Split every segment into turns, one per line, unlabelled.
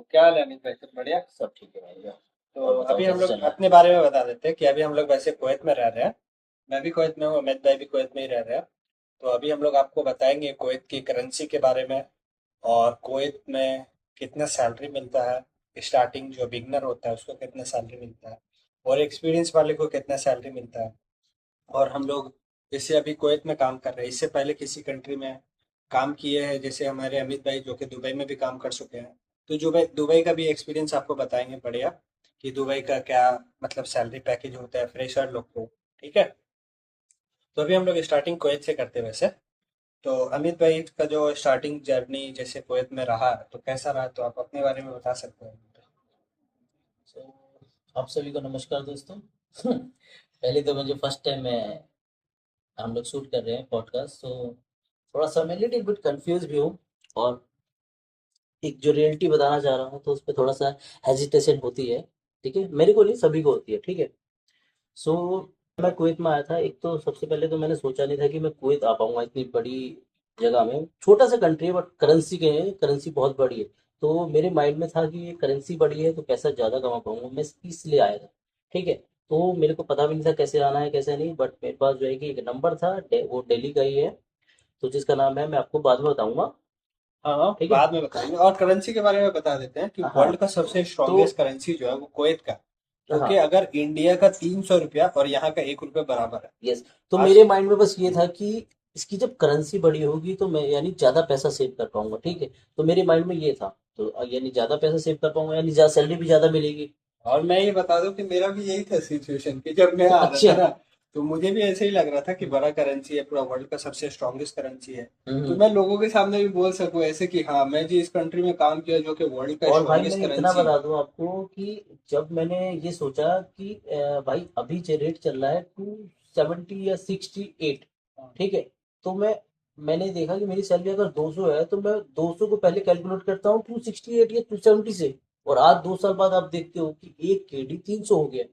क्या हाल है अमित भाई, सब बढ़िया।
सब ठीक है भैया।
तो
और बताओ
अभी हम
कैसे
लोग
चल रहा है।
अपने बारे में बता देते हैं कि अभी हम लोग वैसे कुवैत में रह रहे हैं। मैं भी कुवैत में हूँ, अमित भाई भी कुवैत में ही रह रहे हैं। तो अभी हम लोग आपको बताएंगे कुवैत की करेंसी के बारे में, और कुवैत में कितना सैलरी मिलता है, स्टार्टिंग जो बिगनर होता है उसको कितना सैलरी मिलता है, और एक्सपीरियंस वाले को कितना सैलरी मिलता है। और हम लोग जैसे अभी कुवैत में काम कर रहे हैं, इससे पहले किसी कंट्री में काम किए हैं, जैसे हमारे अमित भाई जो कि दुबई में भी काम कर चुके हैं। तो दुबई दुबई का भी एक्सपीरियंस आपको बताएंगे बढ़िया, कि दुबई का क्या मतलब सैलरी पैकेज होता है फ्रेशर लोग को। ठीक है। तो अभी हम लोग स्टार्टिंग कुवैत से करते हैं वैसे। तो अमित भाई का जो स्टार्टिंग जर्नी जैसे कुवैत में रहा, तो कैसा रहा, तो आप अपने बारे में बता सकते हैं।
तो आप सभी को नमस्कार दोस्तों। पहले तो मुझे फर्स्ट टाइम मैं हम लोग शूट कर रहे हैं पॉडकास्ट, तो थोड़ा सा मैं लिटिल बिट कंफ्यूज भी हूँ। और एक जो रियलिटी बताना चाह रहा हूँ तो उस पर थोड़ा सा हेजिटेशन होती है। ठीक है, मेरे को नहीं, सभी को होती है। ठीक है। सो मैं कुवैत में आया था, एक तो सबसे पहले तो मैंने सोचा नहीं था कि मैं कुवैत आ पाऊंगा इतनी बड़ी जगह में। छोटा सा कंट्री है बट करेंसी के करेंसी बहुत बड़ी है। तो मेरे माइंड में था कि ये करेंसी बड़ी है तो पैसा ज़्यादा कमा पाऊंगा, मैं इसलिए आया था। ठीक है। तो मेरे को पता भी नहीं था कैसे आना है कैसे नहीं, बट मेरे पास जो है कि एक नंबर था, वो दिल्ली का ही है। तो जिसका नाम है, मैं आपको बाद में बताऊंगा।
हाँ हाँ,
ठीक है।
बाद में बताएंगे। और करेंसी के बारे में बता देते हैं कि
हाँ।
वर्ल्ड का सबसे
तो
स्ट्रॉन्गेस्ट करेंसी जो है वो कुवैत का, जो कि
हाँ।
अगर इंडिया का 300 रुपया और यहाँ का 1 रुपया बराबर है।
यस। तो
आज
मेरे माइंड में बस ये था कि इसकी जब करेंसी बड़ी होगी तो मैं यानी ज़्यादा पैसा सेव कर पाऊंगा। ठीक है। तो मेरे माइंड में ये था। तो यानी ज़्यादा पैसा सेव कर पाऊंगा यानी ज़्यादा सैलरी भी ज़्यादा मिलेगी।
और मैं ये बता दूं कि मेरा भी यही था सिचुएशन, कि जब मैं आ रहा था
अच्छा।
ना, तो मुझे भी ऐसे ही लग रहा था कि
हम्म।
बड़ा करेंसी है, पूरा वर्ल्ड का सबसे स्ट्रॉन्गेस्ट करेंसी है। तो
हम्म।
मैं लोगों के सामने भी बोल सकूं ऐसे कि हाँ, मैं जी इस कंट्री में काम किया जो कि वर्ल्ड का
और भाई
स्ट्रॉन्गेस्ट
मैं इतना
करेंसी
बता
है।
दूं आपको कि जब मैंने ये सोचा कि भाई अभी जो रेट चल रहा है 270 या 68। ठीक है। तो मैंने देखा कि मेरी सैलरी अगर 200 है तो मैं 200 को पहले कैलकुलेट करता हूँ 268 या 270 से। और आज 2 साल बाद आप देखते हो कि एक केडी 300 हो गया।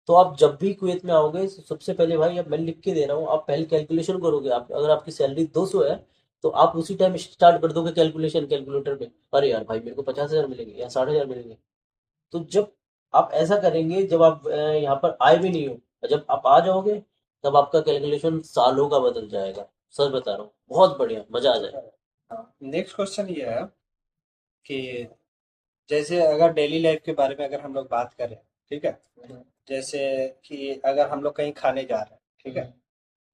तो आप जब भी कुवैत में आओगे तो सबसे पहले भाई, अब मैं लिख के दे रहा हूँ, आप पहले कैलकुलेशन करोगे। आप अगर आपकी सैलरी 200 है तो आप उसी टाइम स्टार्ट कर दोगे कैलकुलेशन कैलकुलेटर में। अरे यार भाई, मेरे को 50,000 मिलेंगे या 60,000 मिलेंगे। तो जब आप ऐसा करेंगे, जब आप यहाँ पर आए भी नहीं हो, और जब आप आ जाओगे तब आपका कैलकुलेशन सालों का बदल जाएगा। सच बता रहा हूँ, बहुत बढ़िया मजा आ जाएगा।
नेक्स्ट क्वेश्चन ये है कि जैसे अगर डेली लाइफ के बारे में अगर हम लोग बात करें, ठीक है, जैसे कि अगर हम लोग कहीं खाने जा रहे हैं, ठीक है,
हम्म।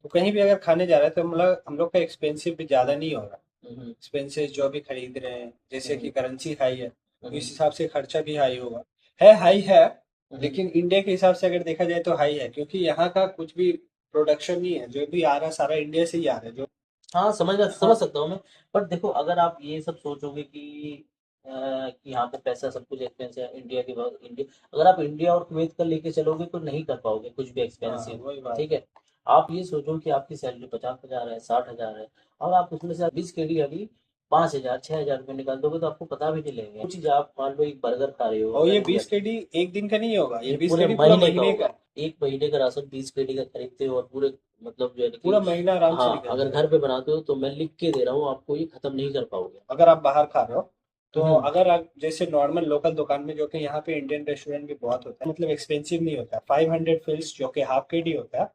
तो कहीं भी अगर खाने जा रहे हैं तो हम लोग का एक्सपेंसिव भी ज़्यादा नहीं होगा।
हम्म।
एक्सपेंसेस जो भी खरीद रहे हैं, जैसे
हम्म।
कि करेंसी हाई है तो
हम्म।
इस हिसाब से खर्चा भी हाई होगा। है, हाई है।
हम्म।
लेकिन इंडिया के हिसाब से अगर देखा जाए तो हाई है, क्योंकि यहाँ का कुछ भी प्रोडक्शन नहीं है, जो भी आ रहा है सारा इंडिया से ही आ रहा है जो।
हाँ,
हाँ।
समझ सकता हूँ मैं। पर देखो, अगर आप ये सब सोचोगे कि यहाँ पे पैसा सब कुछ एक्सपेंसिव है इंडिया के बाद, इंडिया अगर आप इंडिया और कुवैत का लेके चलोगे तो नहीं कर पाओगे कुछ भी
हाँ,
एक्सपेंसिव।
वही बात
ठीक
है।
है। आप ये सोचो कि आपकी सैलरी 50,000 है, 60,000 है, और आप उसमें से 20 केडी अभी 5,000 6,000 रुपये निकाल दोगे तो आपको पता भी नहीं लगेगा। कुछ चीज आप मान लो एक बर्गर खा रहे हो
और ये
अगर इंडिया
20 केडी एक दिन का नहीं होगा, ये
ये
बीस
पूरे
केडी पूरा
महीने का
महीने का
होगा।
है।
एक महीने का राशन 20 केडी का खरीदते हो और पूरे मतलब जो है
पूरा
कि
महीना आराम से
हाँ,
निकल
अगर
जाएगा।
घर पे बनाते हो तो मैं लिख के दे रहा हूँ आपको, ये खत्म नहीं कर पाओगे।
अगर आप बाहर खा रहे हो, तो
हम्म।
अगर आप जैसे नॉर्मल लोकल दुकान में, जो कि यहाँ पे इंडियन रेस्टोरेंट भी बहुत होता है, मतलब एक्सपेंसिव नहीं होता, 500 फिल्स जो कि हाफ के डी होता है।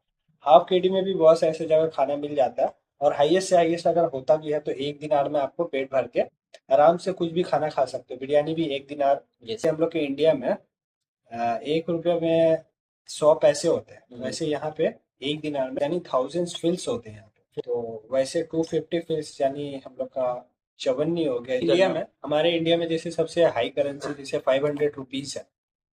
हाफ के डी में भी बहुत से ऐसे जगह खाना मिल जाता है। और हाईएस्ट से हाईएस्ट अगर होता भी है तो एक दिनार में आपको पेट भर के आराम से कुछ भी खाना खा सकते हो। बिरयानी भी एक दिनार।
यस।
हम लोग के इंडिया में 1 रुपये में 100 पैसे होते हैं,
हम्म।
वैसे यहाँ पे एक दिनार में यानी थाउजेंड फिल्स होते हैं यहाँ पे। तो वैसे 250 फिल्स यानी हम लोग का 54 हो गया। इंडिया
करना।
में, हमारे इंडिया में जैसे सबसे हाई करेंसी जैसे 500 रुपीज है।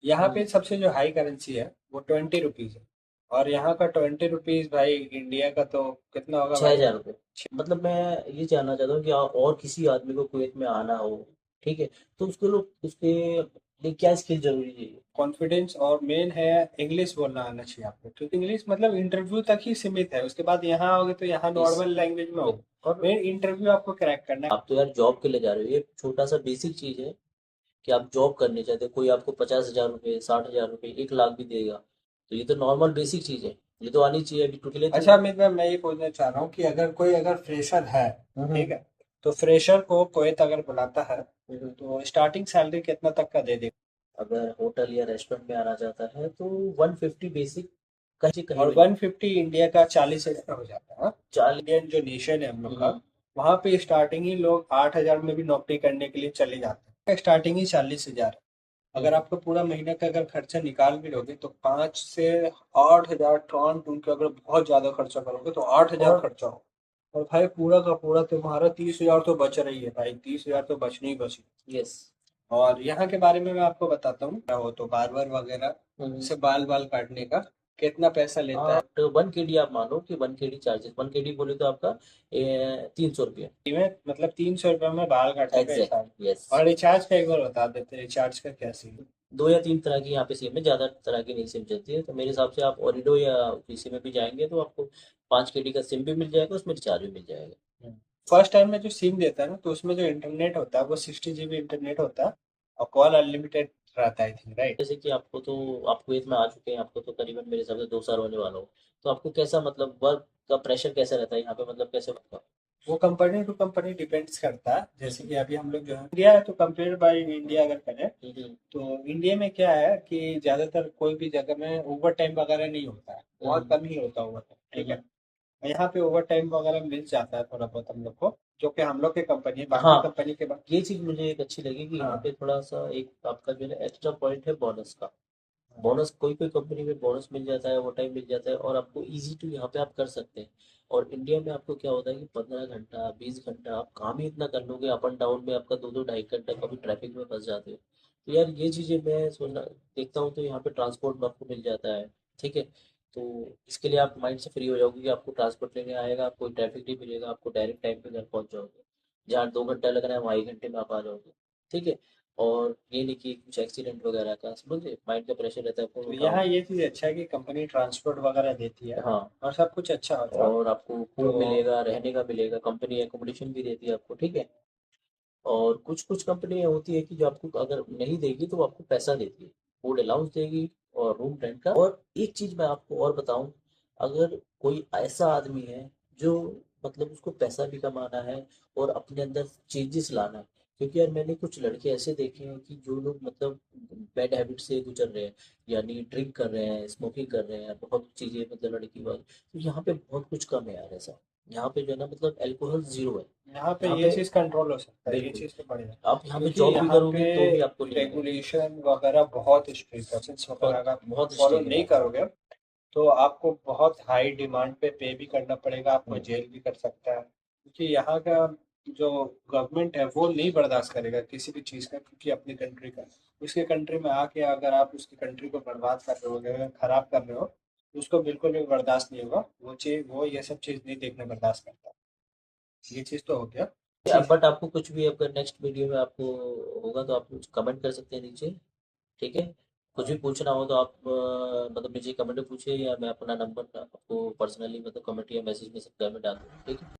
यहाँ पे
हम्म।
सबसे जो हाई करेंसी है वो 20 रुपीज है। और यहाँ का 20 रुपीज भाई इंडिया का तो कितना होगा
छह
भाई।
हजार रुपये मतलब मैं ये जानना चाहता हूँ कि और किसी आदमी को कुवैत में आना हो, ठीक है, तो उसके लिए क्या स्किल जरूरी है।
कॉन्फिडेंस, और मेन है इंग्लिश बोलना आना चाहिए आपको, क्योंकि इंग्लिश मतलब इंटरव्यू तक ही सीमित है, उसके बाद यहाँ आओगे तो यहाँ
इस
नॉर्मल लैंग्वेज में होगा।
और
मेन इंटरव्यू आपको क्रैक करना है।
आप तो यार जॉब के लिए जा रहे हो, ये छोटा सा बेसिक चीज है कि आप जॉब करने चाहते हो, कोई आपको 50,000 रुपये 60,000 रुपये 1 लाख भी देगा, तो ये तो नॉर्मल बेसिक चीज है। ये तो आनी चाहिए अभी टुटले तो।
अच्छा अमित भाई, मैं ये पूछना चाह रहा हूँ कि अगर कोई अगर फ्रेशर है, ठीक
हम्म।
है, तो फ्रेशर को कुवैत अगर बुलाता है तो स्टार्टिंग सैलरी कितना तक का दे देगा?
अगर होटल या रेस्टोरेंट में आना चाहता है तो 150 बेसिक, कहीं कहीं
और
भी
150 इंडिया का 40,000 हो जाता है, हाँ?
40।
इंडियन जो नेशन है हम लोग का, वहाँ पे स्टार्टिंग ही लोग 8,000 में भी नौकरी करने के लिए चले जाते हैं। स्टार्टिंग ही 40,000। अगर आपको पूरा महीने का अगर खर्चा निकाल भी लोगे तो 5 से 8,000 टर्न टून के अगर बहुत ज्यादा खर्चा करोगे तो 8,000
और
खर्चा हो। और भाई पूरा का पूरा तुम्हारा 30,000 तो बच रही है भाई, 30,000 तो बचनी ही बची।
यस।
और यहाँ के बारे में मैं आपको बताता हूँ, क्या हो तो बार्बर वगैरह से बाल बाल काटने का कितना पैसा लेता है।
तो 1 KD आप मानो कि 1 KD चार्जेस, 1 KD बोले तो आपका 300 रुपया।
में मतलब 300 रुपये में बाल काटने का हिसाब।
Exact, yes.
और रिचार्ज का एक बार बता देते, रिचार्ज का क्या सीन?
2 या 3 तरह की यहाँ पे सिम है, ज़्यादा तरह की नहीं सिम चलती है, तो मेरे हिसाब से आप ओरिडो या पीसी में भी जाएंगे तो आपको 5 KD का सिम भी मिल जाएगा, उसमें रिचार्ज भी मिल जाएगा।
फर्स्ट टाइम में जो सिम देता है ना, तो उसमें जो इंटरनेट होता है वो 60 GB इंटरनेट होता है और कॉल अनलिमिटेड रहता है, आई थिंक, राइट?
जैसे कि आपको तो, आप कुवैत में आ चुके हैं, आपको तो करीबन मेरे हिसाब से 2 साल होने वाला हो, तो आपको कैसा मतलब वर्क का प्रेशर कैसा रहता है यहाँ पे, मतलब कैसे वर्क?
वो कंपनी टू कंपनी डिपेंड्स करता है। जैसे कि अभी हम लोग जो है इंडिया है, तो कंपेयर बाय इंडिया अगर करें तो इंडिया में क्या है कि ज्यादातर कोई भी जगह में ओवर टाइम वगैरह नहीं होता है, बहुत कम ही होता है ओवर टाइम, ठीक है? यहाँ पे ओवर टाइम वगैरह मिल जाता है थोड़ा बहुत हम लोग को, जो कि हम लोग की कंपनी है, बाकी
हाँ,
कंपनी के बाद।
ये चीज़ मुझे एक अच्छी लगी कि यहाँ
हाँ
पे थोड़ा सा एक आपका जो है एक्स्ट्रा पॉइंट है बोनस का। बोनस कोई कोई कंपनी में बोनस मिल जाता है, वो टाइम मिल जाता है, और आपको इजी टू यहाँ पे आप कर सकते हैं। और इंडिया में आपको क्या होता है कि 15 घंटा 20 घंटा आप काम ही इतना कर लोगे, अप एंड डाउन में आपका 2-2 ढाई घंटा कभी ट्रैफिक में फंस जाते हो। तो यार ये चीज़ें मैं सोचना देखता हूँ, तो यहाँ पे ट्रांसपोर्ट में आपको मिल जाता है, ठीक है। तो इसके लिए आप माइंड से फ्री हो जाओगे कि आपको ट्रांसपोर्ट लेने आएगा, आपको ट्रैफिक नहीं मिलेगा, आपको डायरेक्ट टाइम पे घर पहुँच जाओगे। जहाँ 2 घंटा लग रहा है वहाँ 1 घंटे में आप आ जाओगे, ठीक है। और ये नहीं कि कुछ एक्सीडेंट वगैरह का समझे, माइंड का प्रेशर रहता है, फोन
तो
उठाओ।
यहाँ ये चीज अच्छा है कि कंपनी ट्रांसपोर्ट वगैरह देती है
हाँ,
और सब कुछ अच्छा होता है।
और आपको
तो
फूड मिलेगा, रहने का मिलेगा, कंपनी एकोमोडेशन भी देती है आपको, ठीक है। और कुछ कुछ कंपनियां होती है कि जो आपको अगर नहीं देगी तो वो आपको पैसा देती है, फूड अलाउंस देगी और रूम रेंट का। और एक चीज मैं आपको और बताऊं, अगर कोई ऐसा आदमी है जो मतलब उसको पैसा भी कमाना है और अपने अंदर चेंजेस लाना है, क्योंकि यार मैंने कुछ लड़के ऐसे देखे हैं कि जो लोग मतलब बैड हैबिट से गुजर रहे हैं, यानी ड्रिंक कर रहे हैं, स्मोकिंग कर रहे हैं, बहुत चीजें मतलब लड़की वाली, तो यहाँ पे बहुत कुछ कम है यार ऐसा। यहाँ पे जो है ना मतलब अल्कोहल जीरो है
यहाँ पे
यहाँ
ये
पे।
चीज कंट्रोल हो सकता है, ये
बिल्कुल।
चीज तो बढ़िया।
आप यहाँ पे
क्योंकि
जॉब भी
यहाँ पे
करोगे तो भी आपको नहीं मिलेगा।
रेगुलेशन वगैरह बहुत स्ट्रिक्ट है, सिंस वगैरह
बहुत
अगर
बहुत
फॉलो
स्ट्रिक्ट है
नहीं
यहाँ पे।
करोगे तो आपको बहुत हाई डिमांड पे भी करना पड़ेगा, आपको
हम्म,
जेल भी कर सकता है, क्योंकि यहाँ का जो गवर्नमेंट है वो नहीं बर्दाश्त करेगा किसी भी चीज़ का, क्योंकि अपनी कंट्री का, उसके कंट्री में आके अगर आप उसकी कंट्री को बर्बाद कर रहे हो, अगर खराब कर रहे हो, तो उसको बिल्कुल भी बर्दाश्त नहीं होगा। वो चीज, वो ये सब चीज़ नहीं देखना बर्दाश्त करता। ये चीज़ तो हो गया।
बट आपको कुछ भी अगर नेक्स्ट वीडियो में आपको होगा तो आप कुछ कमेंट कर सकते हैं नीचे, ठीक है। कुछ भी पूछना हो तो आप मतलब नीचे कमेंट में पूछिए, या मैं अपना नंबर आपको पर्सनली मतलब कमेंट या मैसेज में सब में डाल दूँ, ठीक है।